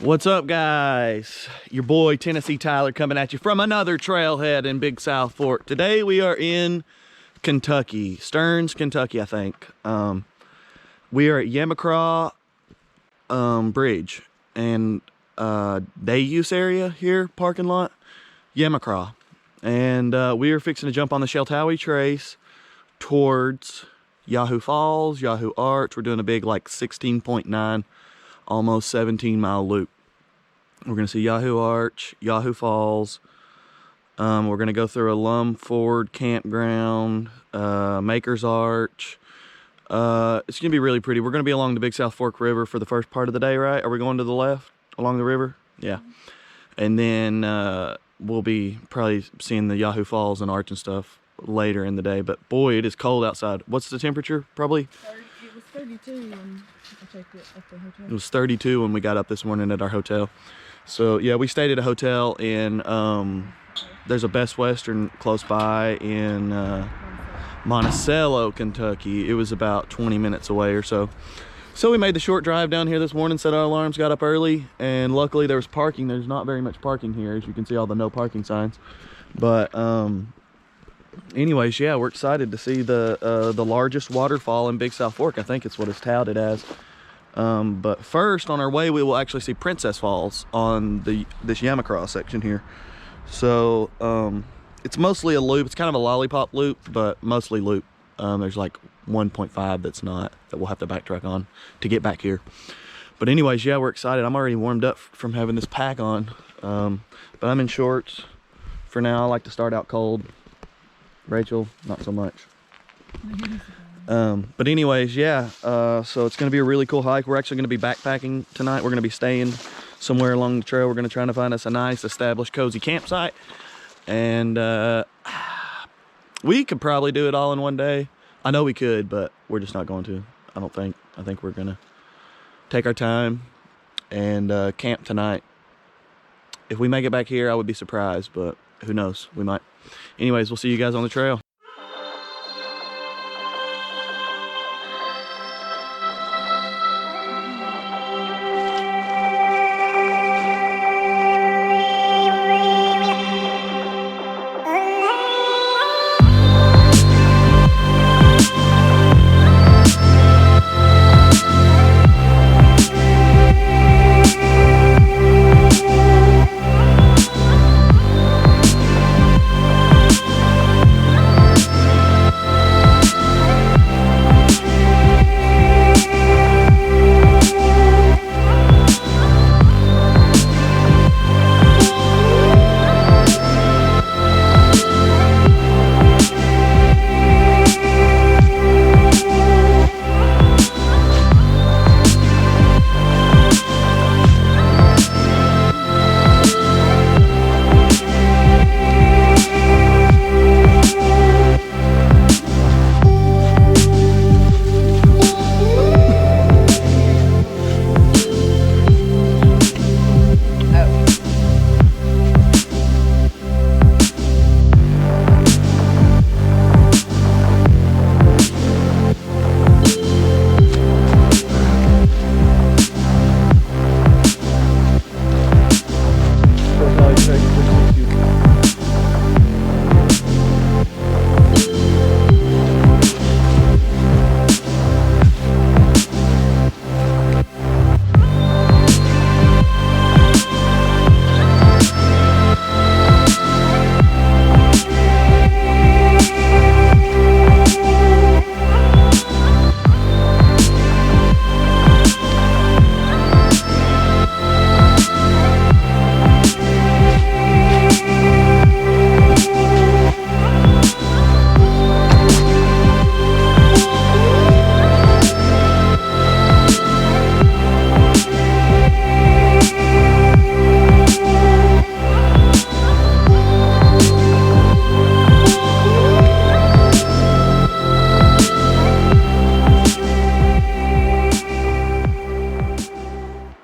What's up, guys? Your boy Tennessee Tyler coming at you from another trailhead in Big South Fork. Today we are in Kentucky, Stearns, Kentucky, I think. We are at Yamacraw Bridge and day use area here, parking lot, Yamacraw. And we are fixing to jump on the Sheltowee Trace towards Yahoo Falls, Yahoo Arch. We're doing a big like 16.9, almost 17-mile loop. We're gonna see Yahoo Arch, Yahoo Falls. We're gonna go through a Lumford campground, Maker's Arch. It's gonna be really pretty. We're gonna be along the Big South Fork River for the first part of the day, right? Are we going to the left along the river? Yeah. And then we'll be probably seeing the Yahoo Falls and Arch and stuff later in the day. But boy, it is cold outside. What's the temperature? Probably? It was 32 when I checked it at the hotel. It was 32 when we got up this morning at our hotel. So yeah, we stayed at a hotel in, there's a Best Western close by in Monticello, Kentucky. It was about 20 minutes away or so. So we made the short drive down here this morning, set our alarms, got up early, and luckily there was parking. There's not very much parking here, as you can see all the no parking signs. But anyways, yeah, we're excited to see the largest waterfall in Big South Fork. I think it's what it's touted as. But first, on our way, we will actually see Princess Falls on this Yamacraw section here. So it's mostly a loop. It's kind of a lollipop loop, but mostly loop. There's like 1.5 that's not, that we'll have to backtrack on to get back here. But anyways, yeah, we're excited. I'm already warmed up from having this pack on, but I'm in shorts for now. I like to start out cold. Rachel, not so much. But anyways, yeah, so it's gonna be a really cool hike. We're actually gonna be backpacking tonight. We're gonna be staying somewhere along the trail. We're gonna try to find us a nice established cozy campsite, and we could probably do it all in one day. I know we could, but we're just not going to. I don't think. I think we're gonna take our time and camp tonight. If we make it back here, I would be surprised, but who knows, we might. Anyways, we'll see you guys on the trail.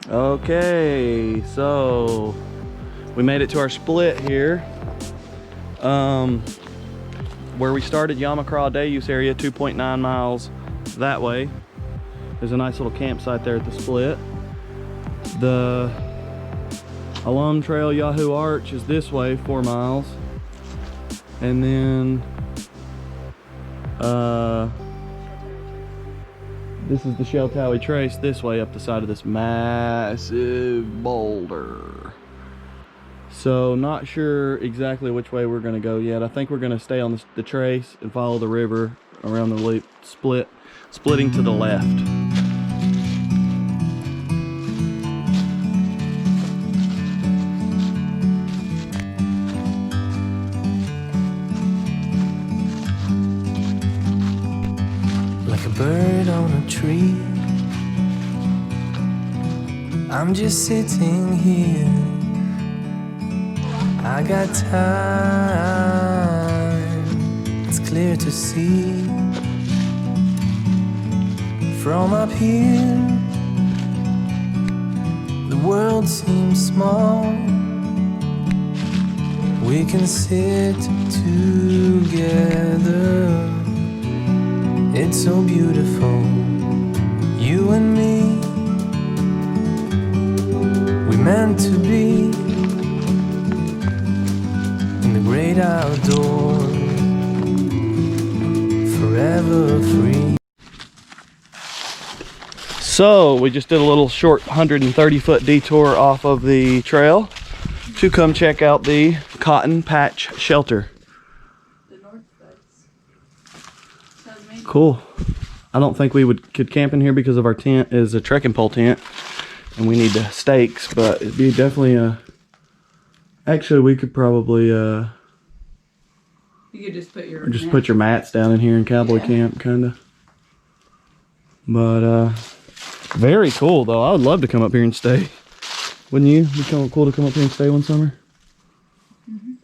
Okay, so we made it to our split here. Where we started, Yamacraw day use area, 2.9 miles that way. There's a nice little campsite there at the split. The Alum Trail Yahoo Arch is this way, 4 miles. And then this is the Shell Towie Trace this way up the side of this massive boulder. So not sure exactly which way we're gonna go yet. I think we're gonna stay on the trace and follow the river around the loop, splitting to the left. Like a bird on a tree, I'm just sitting here. I got time, it's clear to see. From up here, the world seems small. We can sit together. It's so beautiful, you and me. We meant to be in the great outdoors, forever free. So we just did a little short 130-foot detour off of the trail to come check out the Cotton Patch Shelter. The north face. Sounds Cool. I don't think we could camp in here because of our tent is a trekking pole tent and we need the stakes, but it'd be definitely a... Actually, we could probably You could just put your put your mats down in here in cowboy camp, kind of. But very cool though. I would love to come up here and stay. Wouldn't you? It'd be cool to come up here and stay one summer.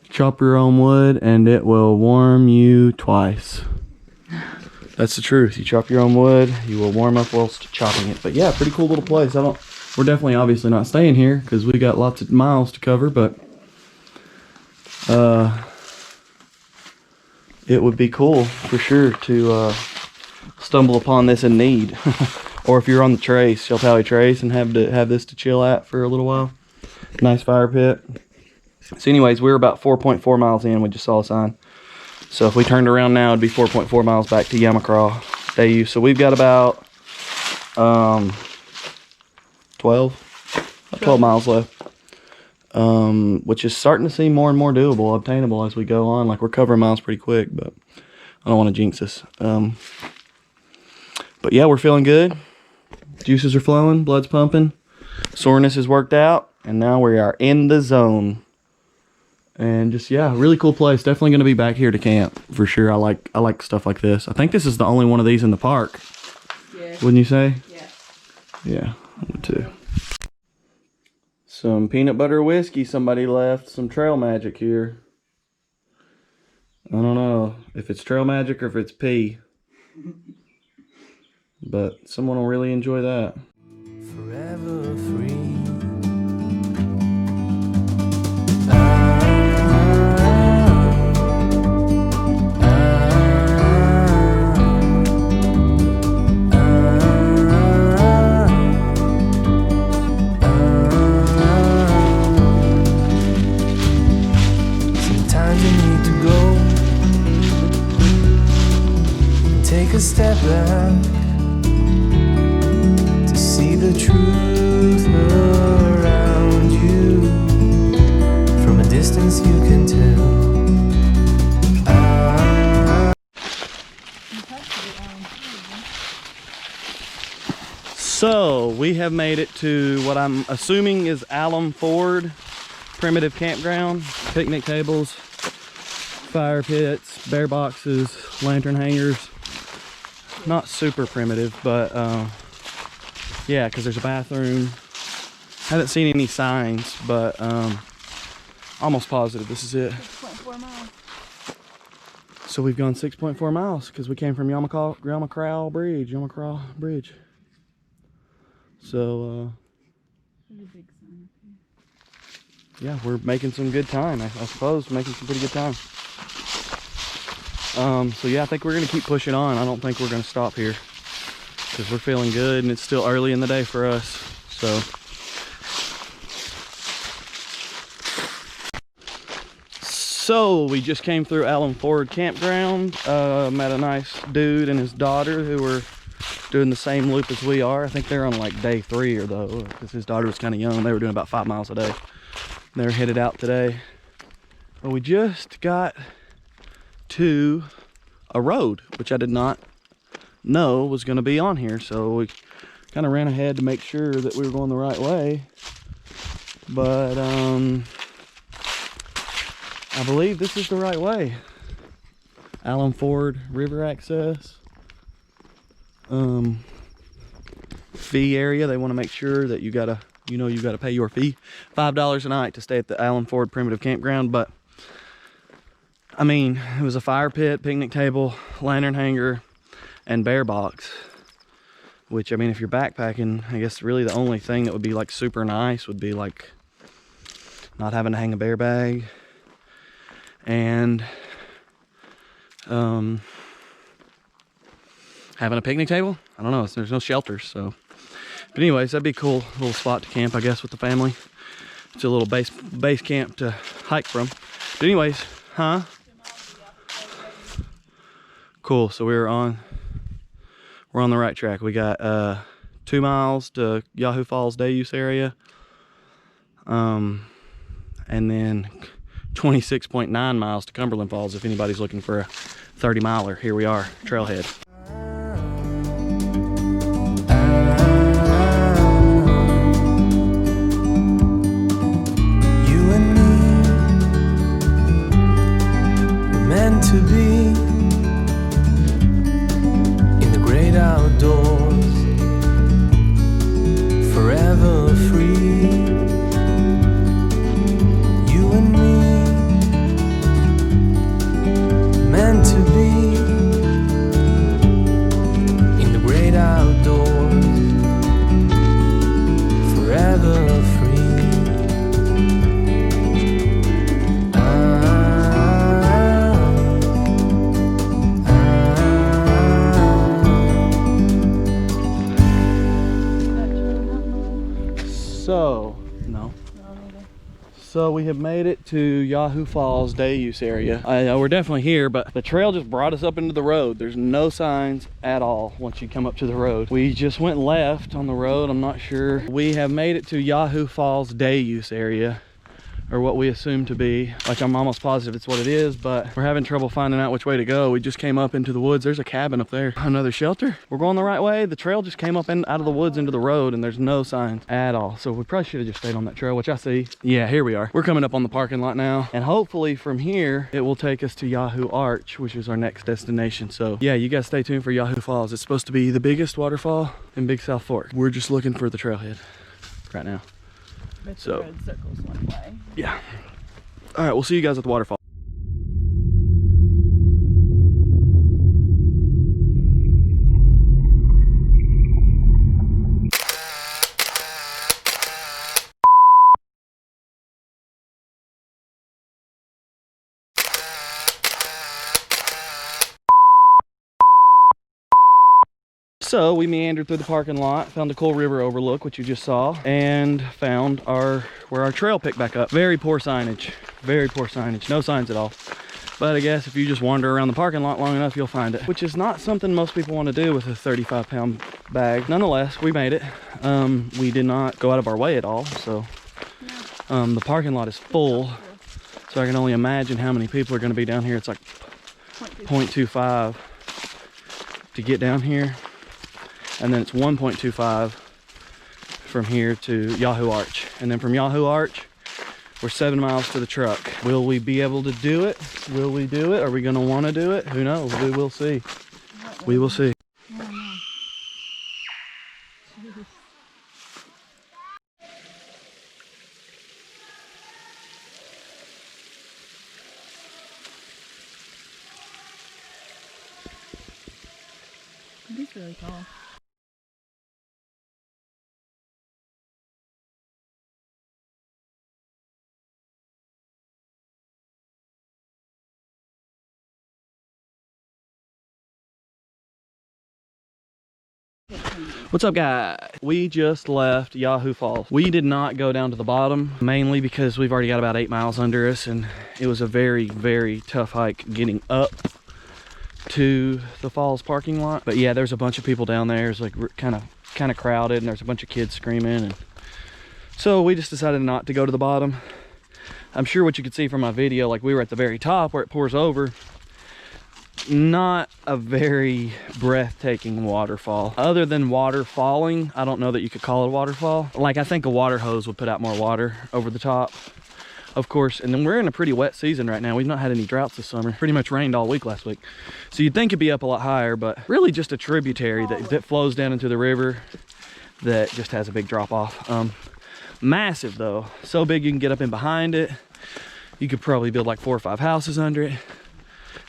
Chop your own wood and it will warm you twice. That's the truth. You chop your own wood, you will warm up whilst chopping it. But yeah, pretty cool little place. We're definitely obviously not staying here because we got lots of miles to cover, but it would be cool for sure to stumble upon this in need. Or if you're on the trace, Shell Towie Trace, and have this to chill at for a little while. Nice fire pit. So anyways, we're about 4.4 miles in. We just saw a sign. So if we turned around now, it'd be 4.4 miles back to Yamacraw, Dayu. So we've got about 12 miles left. Which is starting to seem more and more doable, obtainable as we go on. Like, we're covering miles pretty quick, but I don't want to jinx us. But yeah, we're feeling good. Juices are flowing, blood's pumping, soreness is worked out, and now we are in the zone. And just, yeah, really cool place. Definitely going to be back here to camp for sure. I like stuff like this. I think this is the only one of these in the park. Yeah. Wouldn't you say? Yeah. Yeah, I would too. Some peanut butter whiskey somebody left. Some trail magic here. I don't know if it's trail magic or if it's pee. But someone will really enjoy that. Forever free. Sometimes you need to go and take a step back. See the truth around you. From a distance you can tell. So we have made it to what I'm assuming is Alum Ford primitive campground. Picnic tables, fire pits, bear boxes, lantern hangers. Not super primitive, but yeah, because there's a bathroom. Haven't seen any signs, but almost positive this is it. 6.4 miles. So we've gone 6.4 miles because we came from Yamacraw Bridge. So There's a big sign. yeah, we're making some good time. I suppose making some pretty good time. So yeah, I think we're gonna keep pushing on. I don't think we're gonna stop here because we're feeling good and it's still early in the day for us. So So we just came through Allen Ford Campground. Met a nice dude and his daughter who were doing the same loop as we are. I think they're on like day 3 or though, because his daughter was kind of young. They were doing about 5 miles a day. They're headed out today. But we just got to a road, which I did not know was going to be on here. So we kind of ran ahead to make sure that we were going the right way. But I believe this is the right way. Allen Ford River access. Fee area. They want to make sure that you gotta pay your fee. $5 a night to stay at the Allen Ford Primitive Campground. But I mean, it was a fire pit, picnic table, lantern hanger, and bear box. Which, I mean, if you're backpacking, I guess really the only thing that would be like super nice would be like not having to hang a bear bag and having a picnic table. I don't know, there's no shelters, so. But anyways, that'd be a cool little spot to camp, I guess, with the family. It's a little base camp to hike from. But anyways, cool, so we're on the right track. We got 2 miles to Yahoo Falls day use area. And then 26.9 miles to Cumberland Falls if anybody's looking for a 30 miler. Here we are, trailhead. You and me were meant to be in the great outdoors, forever free. You and me meant to be in the great outdoors, forever free. So we have made it to Yahoo Falls day use area. We're definitely here, but the trail just brought us up into the road. There's no signs at all once you come up to the road. We just went left on the road. I'm not sure. We have made it to Yahoo Falls day use area, or what we assume to be. Like, I'm almost positive it's what it is, but we're having trouble finding out which way to go. We just came up into the woods. There's a cabin up there, another shelter. We're going the right way. The trail just came up out of the woods into the road, and there's no signs at all. So we probably should have just stayed on that trail, which I see. Yeah, here we are. We're coming up on the parking lot now, and hopefully from here it will take us to Yahoo Arch, which is our next destination. So yeah, you guys stay tuned for Yahoo Falls. It's supposed to be the biggest waterfall in Big South Fork. We're just looking for the trailhead right now. But So- the road circles one way. Yeah. All right, we'll see you guys at the waterfall. So we meandered through the parking lot, found a cool river overlook, which you just saw, and found where our trail picked back up. Very poor signage, no signs at all. But I guess if you just wander around the parking lot long enough, you'll find it, which is not something most people want to do with a 35-pound bag. Nonetheless, we made it. We did not go out of our way at all, so the parking lot is full, so I can only imagine how many people are going to be down here. It's like 0.25 to get down here. And then it's 1.25 from here to Yahoo Arch. And then from Yahoo Arch, we're 7 miles to the truck. Will we be able to do it? Will we do it? Are we gonna wanna do it? Who knows? We will see. We will see. He's really tall. What's up, guys? We just left Yahoo Falls. We did not go down to the bottom, mainly because we've already got about 8 miles under us, and it was a very, very tough hike getting up to the falls parking lot. But yeah, there's a bunch of people down there. It's like kind of crowded, and there's a bunch of kids screaming, and so we just decided not to go to the bottom. I'm sure what you could see from my video, like we were at the very top where it pours over. Not a very breathtaking waterfall. Other than water falling, I don't know that you could call it a waterfall. Like, I think a water hose would put out more water over the top, of course. And then we're in a pretty wet season right now. We've not had any droughts this summer. Pretty much rained all week last week. So you'd think it'd be up a lot higher, but really just a tributary that flows down into the river that just has a big drop off. Massive though, so big you can get up in behind it. You could probably build like 4 or 5 houses under it.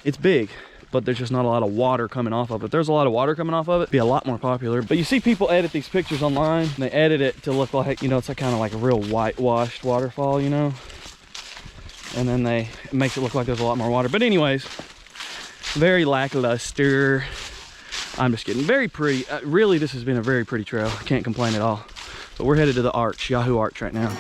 It's big, but there's just not a lot of water coming off of it. If there's a lot of water coming off of it, it'd be a lot more popular. But you see people edit these pictures online, and they edit it to look like, you know, it's like kind of like a real whitewashed waterfall, you know, and then it makes it look like there's a lot more water. But anyways, very lackluster. I'm just kidding. Very pretty. Really, this has been a very pretty trail. I can't complain at all. But we're headed to the arch, Yahoo Arch right now.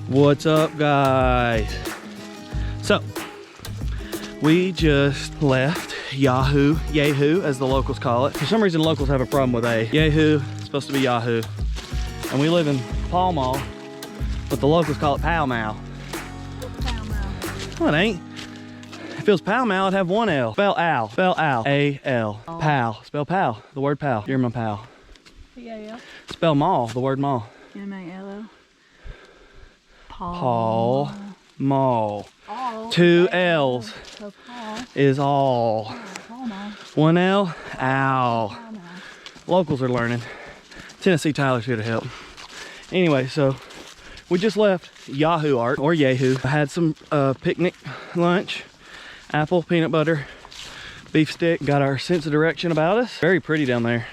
What's up, guys? So we just left Yahoo as the locals call it. For some reason locals have a problem with A. Yahoo, it's supposed to be Yahoo. And we live in Pall Mall, but the locals call it Pall Mall. Well, it ain't. If it was Pall Mall, it'd have one L. Spell Al. Spell Al. A-L. Pal. Spell pal. The word pal. You're my pal. P-A-L. Spell mall. The word mall. M-A-L-L. Paul Mall. All. 2 L's So Paul. is all. Paul Mall. 1 L, ow. Paul Mall. Locals are learning. Tennessee Tyler's here to help. Anyway, so we just left Yahoo Art, or Yahoo. I had some picnic lunch, apple, peanut butter, beef stick. Got our sense of direction about us. Very pretty down there.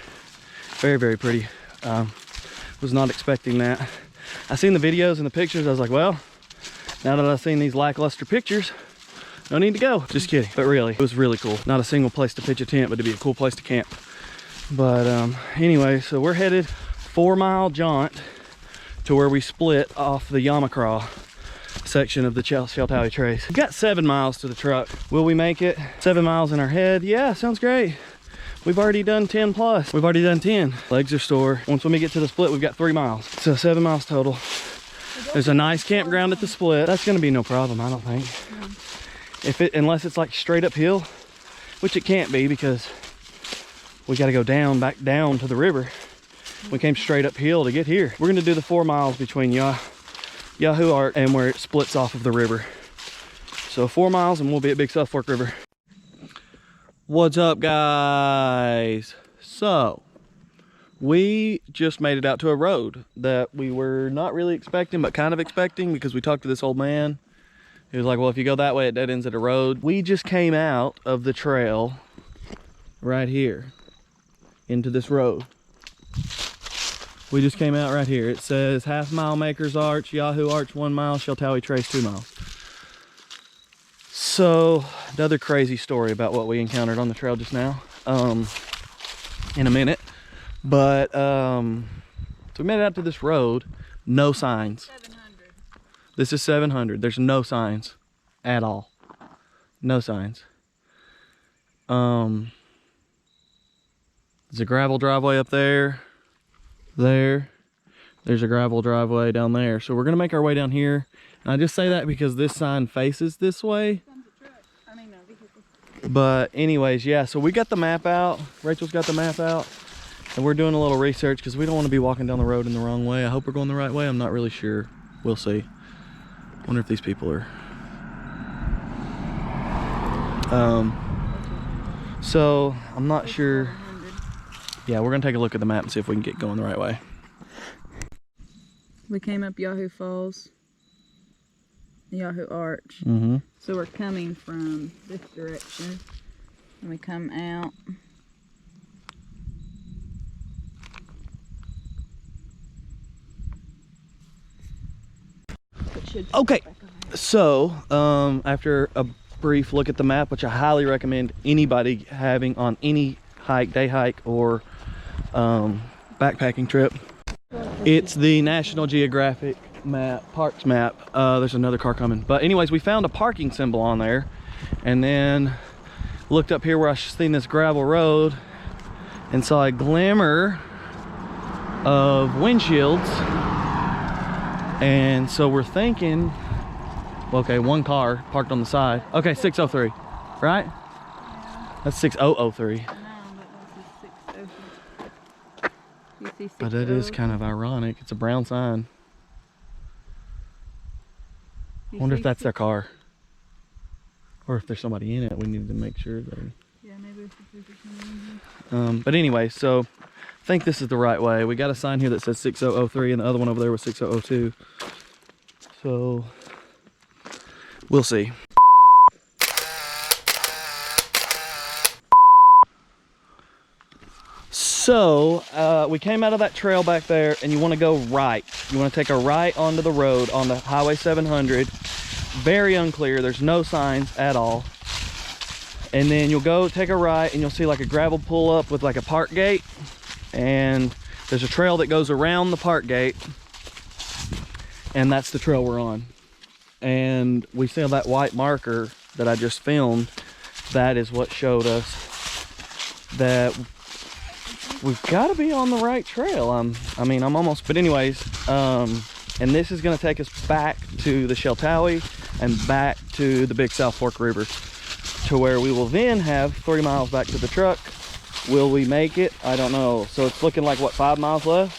Very, very pretty. Was not expecting that. I seen the videos and the pictures. I was like, well, now that I've seen these lackluster pictures, no need to go. Just kidding. But really, it was really cool. Not a single place to pitch a tent, but to be a cool place to camp. But anyway, so we're headed 4-mile jaunt to where we split off the Yamacraw section of the Sheltowee Trace. We've got 7 miles to the truck. Will we make it? 7 miles in our head? Yeah, sounds great. We've already done 10 plus. We've already done 10. Legs are sore. Once when we get to the split, we've got 3 miles. So 7 miles total. There's a nice campground at the split. That's gonna be no problem, I don't think. Unless it's like straight uphill, which it can't be because we gotta go back down to the river. We came straight uphill to get here. We're gonna do the 4 miles between Yahoo Art and where it splits off of the river. So 4 miles and we'll be at Big South Fork River. What's up, guys? So we just made it out to a road that we were not really expecting, but kind of expecting, because we talked to this old man. He was like, well, if you go that way, it dead ends at a road. We just came out of the trail right here into this road. We just came out right here. It says half-mile Maker's Arch, Yahoo Arch 1 mile, Sheltowee Trace 2 miles. So another crazy story about what we encountered on the trail just now, in a minute. But so we made it out to this road, no signs. 700. This is 700. There's no signs at all. No signs. There's a gravel driveway up there. There's a gravel driveway down there. So we're gonna make our way down here. And I just say that because this sign faces this way. But anyways, yeah, so we got the map out. Rachel's got the map out. And we're doing a little research because we don't want to be walking down the road in the wrong way. I hope we're going the right way. I'm not really sure. We'll see. Wonder if these people are... So, I'm not sure. Yeah, we're gonna take a look at the map and see if we can get going the right way. We came up Yahoo Falls, Yahoo Arch. Mm-hmm. So we're coming from this direction. And we come out. Okay, so after a brief look at the map, which I highly recommend anybody having on any hike, day hike, or backpacking trip, it's the National Geographic map, parks map. There's another car coming, but anyways, we found a parking symbol on there, and then looked up here where I seen this gravel road and saw a glimmer of windshields. And so we're thinking, okay, one car parked on the side. Okay, 603, right? Yeah. That's 6003. No, but this is 603. You see 603? But it is kind of ironic. It's a brown sign. I wonder if that's their car. Or if there's somebody in it, we need to make sure that... Yeah, maybe it's the people coming in here. But anyway, so I think this is the right way. We got a sign here that says 6003 and the other one over there was 6002. So we'll see. So we came out of that trail back there, and you want to go right. You want to take a right onto the road on the Highway 700. Very unclear. There's no signs at all. And then you'll go take a right, and you'll see like a gravel pull up with like a park gate. And there's a trail that goes around the park gate. And that's the trail we're on. And we see that white marker that I just filmed. That is what showed us that we've got to be on the right trail. I mean, I'm almost, but anyways, and this is going to take us back to the Sheltowee and back to the Big South Fork River, to where we will then have 3 miles back to the truck. Will we make it? I don't know. So it's looking like, what, 5 miles left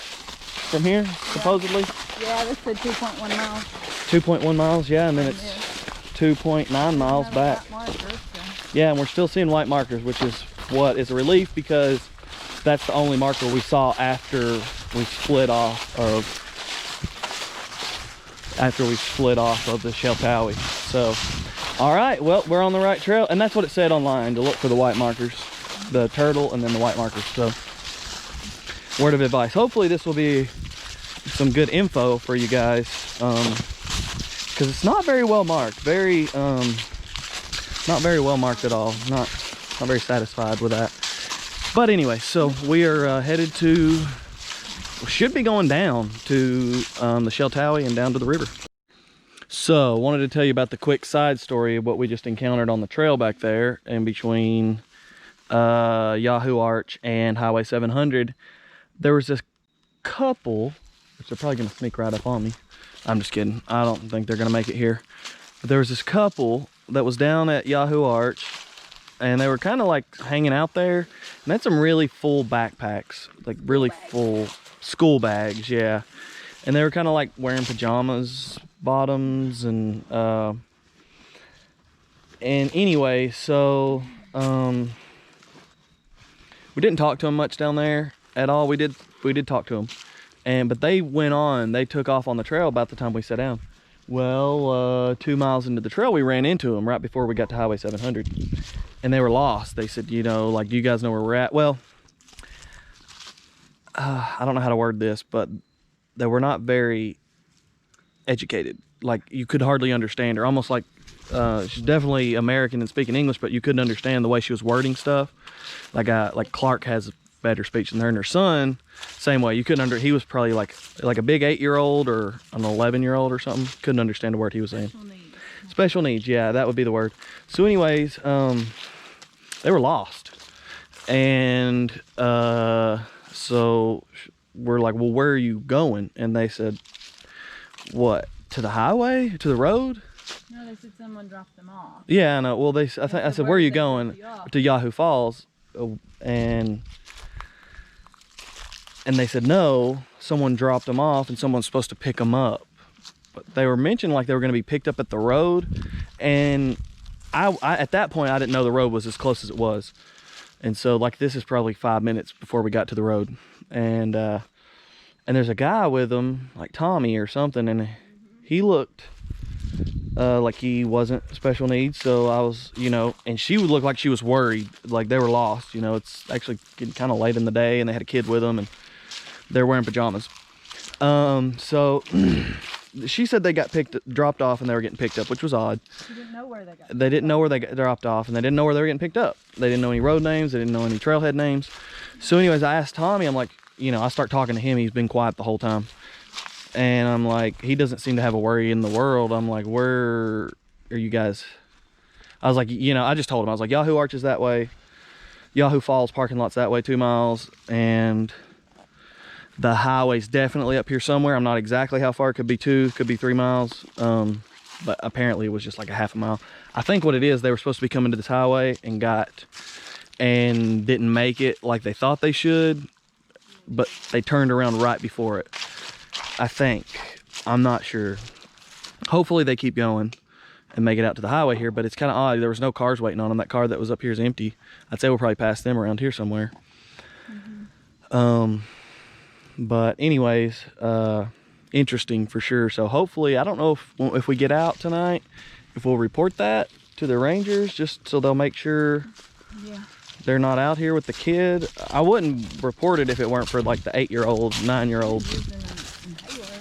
from here, supposedly? Yeah, this said 2.1 miles. 2.1 miles, yeah, and then it's 2.9 miles back. Yeah, and we're still seeing white markers, which is what is a relief, because that's the only marker we saw after we split off of the Sheltowee. So, all right, well, we're on the right trail, and that's what it said online, to look for the white markers, the turtle and then the white markers. So, word of advice. Hopefully this will be some good info for you guys, because it's not very well marked. Not very well marked at all. Not very satisfied with that. But anyway, so we are headed to, we should be going down to the Sheltowee and down to the river. So wanted to tell you about the quick side story of what we just encountered on the trail back there in between Yahoo Arch and Highway 700. There was this couple, which they're probably gonna sneak right up on me. I'm just kidding. I don't think they're gonna make it here. But there was this couple that was down at Yahoo Arch, and they were kind of like hanging out there, and they had some really full backpacks, like really full school bags, yeah. And they were kind of like wearing pajamas, bottoms, and anyway, so we didn't talk to them much down there at all. We did talk to them, but they went on. They took off on the trail about the time we sat down. Well, 2 miles into the trail, we ran into them right before we got to Highway 700, and they were lost. They said, you know, like, do you guys know where we're at? Well, I don't know how to word this, but they were not very educated. Like, you could hardly understand her. Almost like she's definitely American and speaking English, but you couldn't understand the way she was wording stuff. Like Clark has better speech than her, and her son, same way. You couldn't he was probably like a big 8-year-old or an 11-year-old or something. Couldn't understand a word he was saying. Special needs, yeah, that would be the word. So anyways, they were lost. And so we're like, well, where are you going? And they said, what, to the highway, to the road? No, they said someone dropped them off. Yeah, I know. Well, I said, where are you going? To Yahoo Falls. And they said, no, someone dropped them off and someone's supposed to pick them up. But they were mentioning like they were going to be picked up at the road. And I at that point, I didn't know the road was as close as it was. And so like, this is probably 5 minutes before we got to the road. And there's a guy with them, like Tommy or something. And he looked like he wasn't special needs. So I was, you know, and she would look like she was worried, like they were lost. You know, it's actually getting kind of late in the day and they had a kid with them and they're wearing pajamas. So she said they got dropped off and they were getting picked up, which was odd. She didn't know where they got. They didn't know where they got dropped off and they didn't know where they were getting picked up. They didn't know any road names. They didn't know any trailhead names. So anyways, I asked Tommy, I'm like, you know, I start talking to him. He's been quiet the whole time. And I'm like, he doesn't seem to have a worry in the world. I'm like, where are you guys? I was like, you know, I just told him, I was like, Yahoo Arch is that way. Yahoo Falls parking lot's that way, 2 miles. And the highway's definitely up here somewhere. I'm not exactly how far. It could be 2, could be 3 miles. But apparently it was just like a half a mile. I think what it is, they were supposed to be coming to this highway and didn't make it like they thought they should. But they turned around right before it. I think. I'm not sure. Hopefully they keep going and make it out to the highway here, but it's kind of odd. There was no cars waiting on them. That car that was up here is empty. I'd say we'll probably pass them around here somewhere. But anyways, interesting for sure. So hopefully, I don't know if we get out tonight, if we'll report that to the rangers, just so they'll make sure they're not out here with the kid. I wouldn't report it if it weren't for like the 8-year-old, 9-year-old.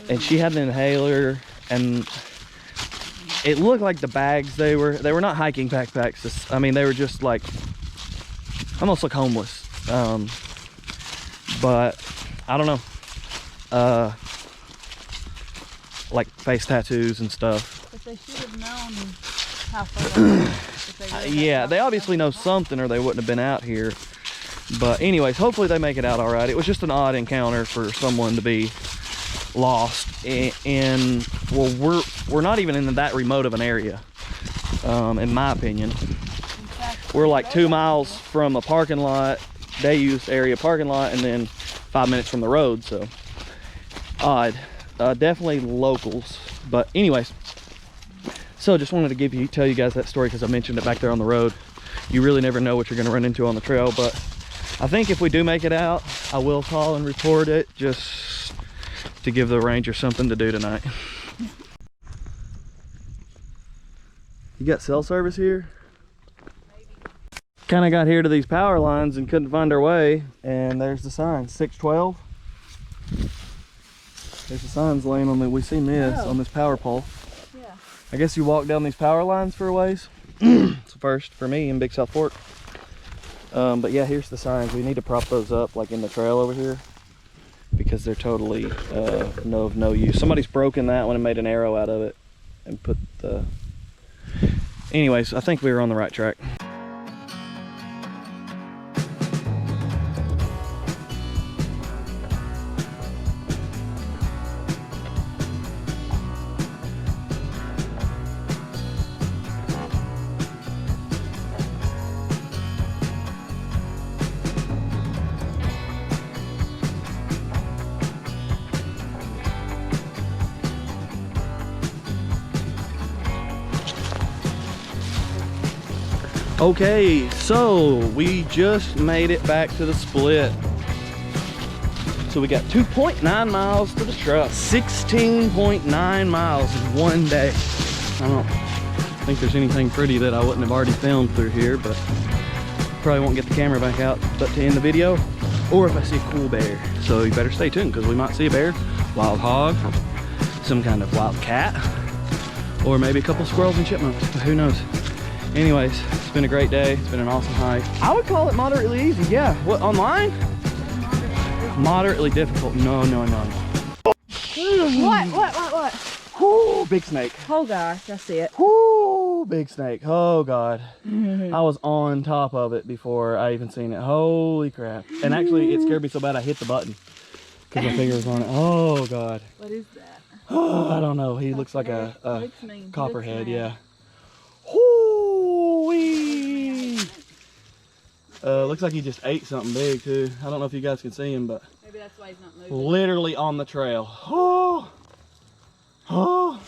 And she had an inhaler, and it looked like the bags, they were not hiking backpacks. I mean, they were just like, almost like homeless. But I don't know, like face tattoos and stuff. But they should have known how far they were. Yeah, they obviously know something or they wouldn't have been out here. But anyways, hopefully they make it out all right. It was just an odd encounter for someone to be lost. And well, we're not even in that remote of an area, in my opinion. We're like 2 miles from a parking lot, day use area parking lot, and then 5 minutes from the road. So odd. Definitely locals. But anyways, so just wanted to tell you guys that story because I mentioned it back there on the road. You really never know what you're going to run into on the trail, but I think if we do make it out, I will call and report it just to give the ranger something to do tonight. You got cell service here? Kind of got here to these power lines and couldn't find our way, and there's the sign, 612. There's the signs laying on we seen this on this power pole. Yeah. I guess you walk down these power lines for a ways. It's the first for me in Big South Fork. But yeah, here's the signs. We need to prop those up like in the trail over here because they're totally of no use. Somebody's broken that one and made an arrow out of it and put the... Anyways, I think we were on the right track. Okay, so we just made it back to the split. So we got 2.9 miles to the truck. 16.9 miles in one day. I don't think there's anything pretty that I wouldn't have already filmed through here, but probably won't get the camera back out but to end the video, or if I see a cool bear. So you better stay tuned because we might see a bear, wild hog, some kind of wild cat, or maybe a couple squirrels and chipmunks, but who knows. Anyways, it's been a great day. It's been an awesome hike. I would call it moderately easy, yeah. What, online? Moderately difficult. No. What? Whoo, big snake. Oh gosh, I see it. Whoo, big snake. Oh God. I was on top of it before I even seen it. Holy crap. And actually it scared me so bad I hit the button because my finger was on it. Oh God. What is that? Oh, I don't know. He looks like a copperhead, yeah. Whoo-wee. Looks like he just ate something big too. I don't know if you guys can see him, but Maybe that's why he's not moving. literally on the trail. Oh, oh,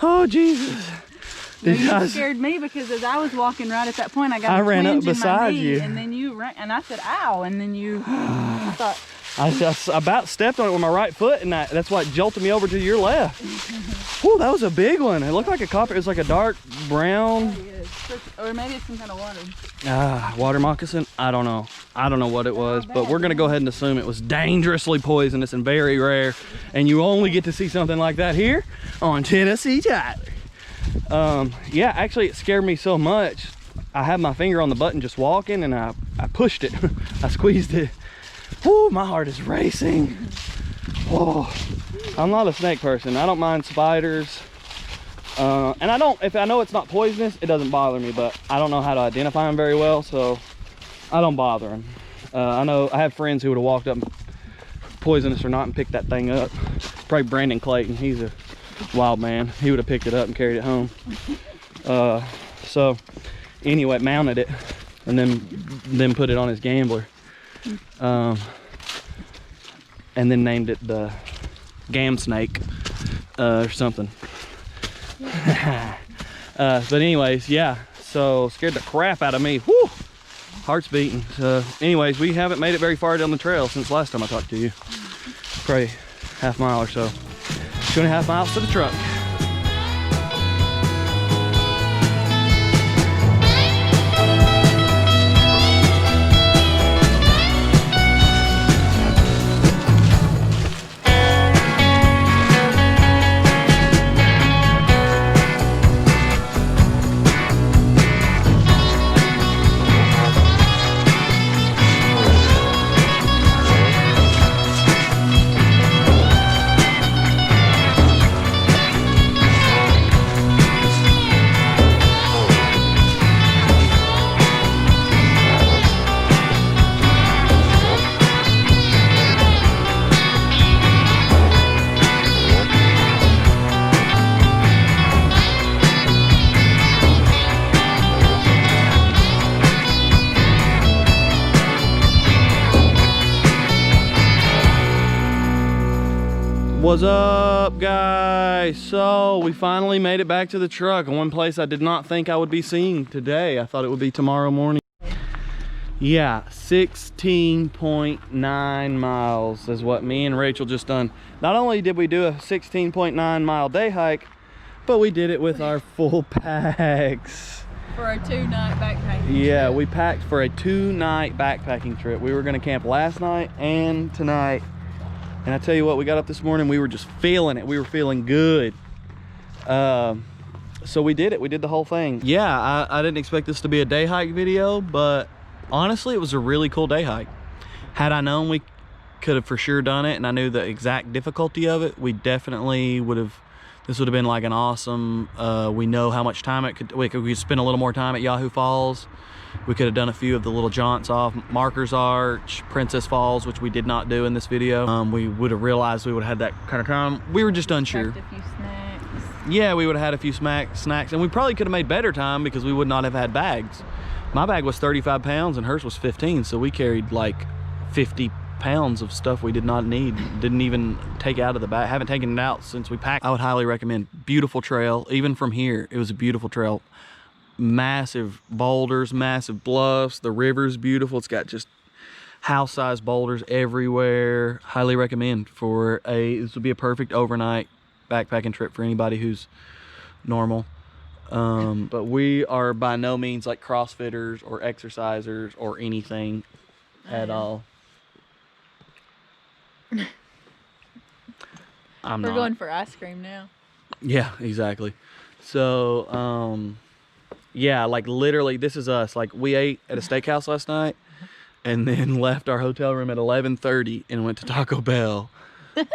oh, Jesus. You scared me because as I was walking right at that point, I got I ran up twinge in my beside knee, you. and then you ran, and I said, "Ow!" And then you, I thought, I just about stepped on it with my right foot, and that's what jolted me over to your left. Whew, that was a big one. It looked like a copper. It was like a dark brown. or maybe it's some kind of water. Water moccasin. I don't know. I don't know what it was, but we're gonna go ahead and assume it was dangerously poisonous and very rare. And you only get to see something like that here on Tennessee Tyler. Yeah, actually it scared me so much. I had my finger on the button just walking, and I pushed it. I squeezed it. Whoo, my heart is racing. Oh, I'm not a snake person. I don't mind spiders. And if I know it's not poisonous, it doesn't bother me, but I don't know how to identify them very well, so I don't bother them. I know I have friends who would have walked up, poisonous or not, and picked that thing up. Probably Brandon Clayton. He's a wild man. He would have picked it up and carried it home. So anyway, mounted it and then put it on his gambler. And then named it the Gam Snake or something. But anyways, yeah, so scared the crap out of me. Whoo, heart's beating. So anyways, we haven't made it very far down the trail since last time I talked to you. Probably half mile or so. 2.5 miles to the truck. What's up, guys? So we finally made it back to the truck. One place I did not think I would be seeing today. I thought it would be tomorrow morning. Yeah, 16.9 miles is what me and Rachel just done. Not only did we do a 16.9 mile day hike, but we did it with our full packs. For a 2-night backpacking trip. We trip. packed for a 2-night backpacking trip. We were gonna camp last night and tonight. And I tell you what, we got up this morning, we were just feeling it. We were feeling good. So we did it. We did the whole thing. Yeah, I didn't expect this to be a day hike video, but honestly, it was a really cool day hike. Had I known we could have for sure done it, and I knew the exact difficulty of it, we definitely would have. This would have been like an awesome, we know how much time it could, we could spend a little more time at Yahoo Falls. We could have done a few of the little jaunts off Markers Arch, Princess Falls, which we did not do in this video. We would have realized we would have had that kind of time. We were just unsure. A few snacks. Yeah, we would have had a few snacks, and we probably could have made better time because we would not have had bags. My bag was 35 pounds and hers was 15, so we carried like 50 pounds of stuff we did not need. Didn't even take out of the bag. Haven't taken it out since we packed. I would highly recommend. Beautiful trail. Even from here, it was a beautiful trail. Massive boulders, massive bluffs. The river's beautiful. It's got just house-sized boulders everywhere. Highly recommend for this would be a perfect overnight backpacking trip for anybody who's normal. But we are by no means like CrossFitters or exercisers or anything at all. We're going for ice cream now. Yeah, exactly. So yeah, like literally this is us. Like we ate at a steakhouse last night and then left our hotel room at 11:30 and went to Taco Bell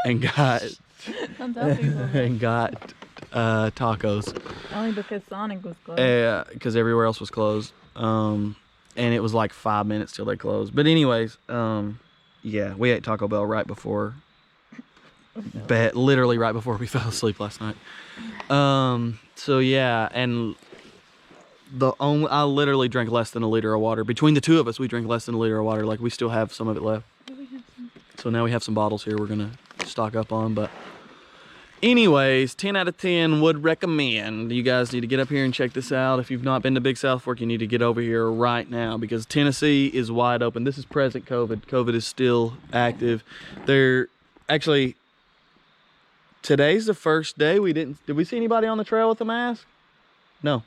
and got Don't tell people. and got tacos. Only because Sonic was closed. Because everywhere else was closed. And it was like 5 minutes till they closed. But anyways, yeah, we ate Taco Bell right before bed, literally right before we fell asleep last night. So yeah, and I literally drank less than a liter of water. Between the two of us, we drank less than a liter of water. Like, we still have some of it left. So now we have some bottles here we're gonna stock up on. But anyways, 10 out of 10 would recommend. You guys need to get up here and check this out. If you've not been to Big South Fork, you need to get over here right now, because Tennessee is wide open. This is present COVID. COVID is still active. Actually, today's the first day did we see anybody on the trail with a mask? No.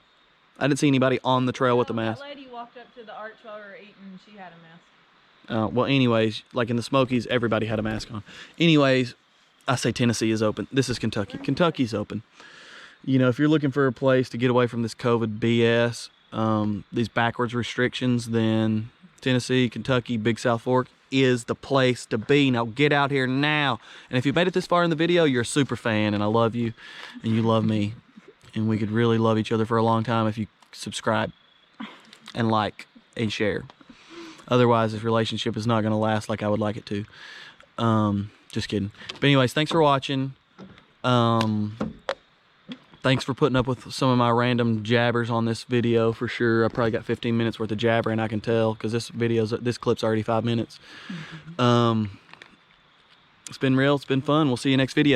I didn't see anybody on the trail with a mask. That lady walked up to the arch while we were eating. She had a mask. Well, anyways, like in the Smokies, everybody had a mask on. Anyways, I say Tennessee is open. This is Kentucky. Kentucky's open. You know, if you're looking for a place to get away from this COVID BS, these backwards restrictions, then Tennessee, Kentucky, Big South Fork is the place to be. Now get out here now. And if you made it this far in the video, you're a super fan, and I love you, and you love me. And we could really love each other for a long time if you subscribe and like and share. Otherwise, this relationship is not going to last like I would like it to. Just kidding. But anyways, thanks for watching. Thanks for putting up with some of my random jabbers on this video for sure. I probably got 15 minutes worth of jabbering, I can tell, because this clip's already 5 minutes. It's been real. It's been fun. We'll see you next video.